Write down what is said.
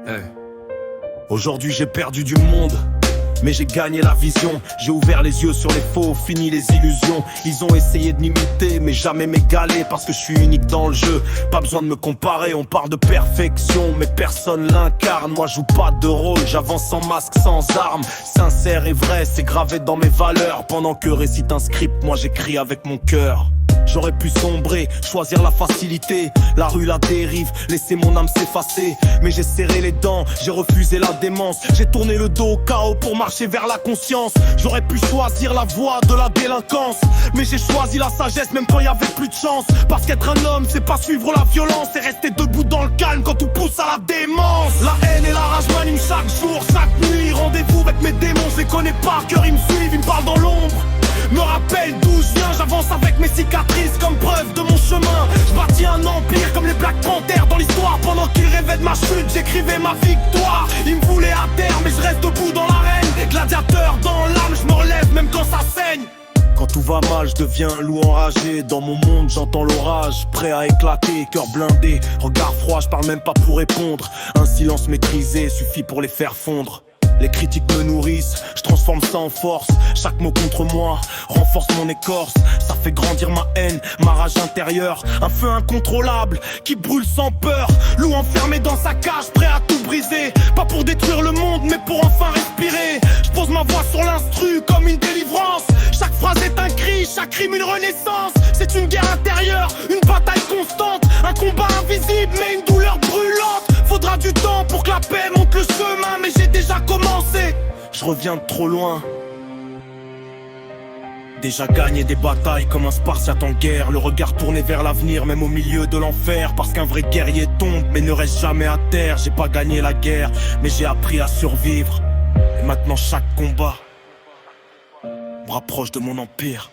Hey. Aujourd'hui j'ai perdu du monde, mais j'ai gagné la vision. J'ai ouvert les yeux sur les faux, fini les illusions. Ils ont essayé de m'imiter, mais jamais m'égaler, parce que je suis unique dans le jeu. Pas besoin de me comparer, on parle de perfection, mais personne l'incarne. Moi je joue pas de rôle, j'avance sans masque, sans armes. Sincère et vrai, c'est gravé dans mes valeurs. Pendant que récite un script, moi j'écris avec mon cœur. J'aurais pu sombrer, choisir la facilité, la rue, la dérive, laisser mon âme s'effacer. Mais j'ai serré les dents, j'ai refusé la démence. J'ai tourné le dos au chaos pour marcher vers la conscience. J'aurais pu choisir la voie de la délinquance, mais j'ai choisi la sagesse même quand il y avait plus de chance. Parce qu'être un homme, c'est pas suivre la violence, c'est rester debout dans le calme quand tout pousse à la démence. La haine et la rage m'animent chaque jour, chaque nuit. Rendez-vous avec mes démons, je les connais par cœur, ils me suivent, ils me parlent dans l'ombre. Me rappelle d'où je viens, j'avance avec mes cicatrices comme preuve de mon chemin. Je bâtis un empire comme les Black Panthers dans l'histoire. Pendant qu'ils rêvaient de ma chute, j'écrivais ma victoire. Ils me voulaient à terre, mais je reste debout dans l'arène. Gladiateur dans l'âme, je me relève même quand ça saigne. Quand tout va mal, je deviens un loup enragé. Dans mon monde, j'entends l'orage, prêt à éclater, cœur blindé, regard froid, je parle même pas pour répondre. Un silence maîtrisé suffit pour les faire fondre. Les critiques me nourrissent, je transforme ça en force. Chaque mot contre moi renforce mon écorce. Ça fait grandir ma haine, ma rage intérieure. Un feu incontrôlable qui brûle sans peur. Loup enfermé dans sa cage, prêt à tout briser. Pas pour détruire le monde, mais pour enfin respirer. Je pose ma voix sur l'instru comme une délivrance. Chaque phrase est un cri, chaque rime une renaissance. C'est une guerre intérieure, une bataille constante. Un combat invisible, mais une douleur brûlante. Faudra du temps pour que la paix monte le chemin, mais j'ai déjà commencé. Je reviens de trop loin. Déjà gagné des batailles comme un Spartiate en guerre. Le regard tourné vers l'avenir, même au milieu de l'enfer. Parce qu'un vrai guerrier tombe, mais ne reste jamais à terre. J'ai pas gagné la guerre, mais j'ai appris à survivre. Et maintenant chaque combat me rapproche de mon empire.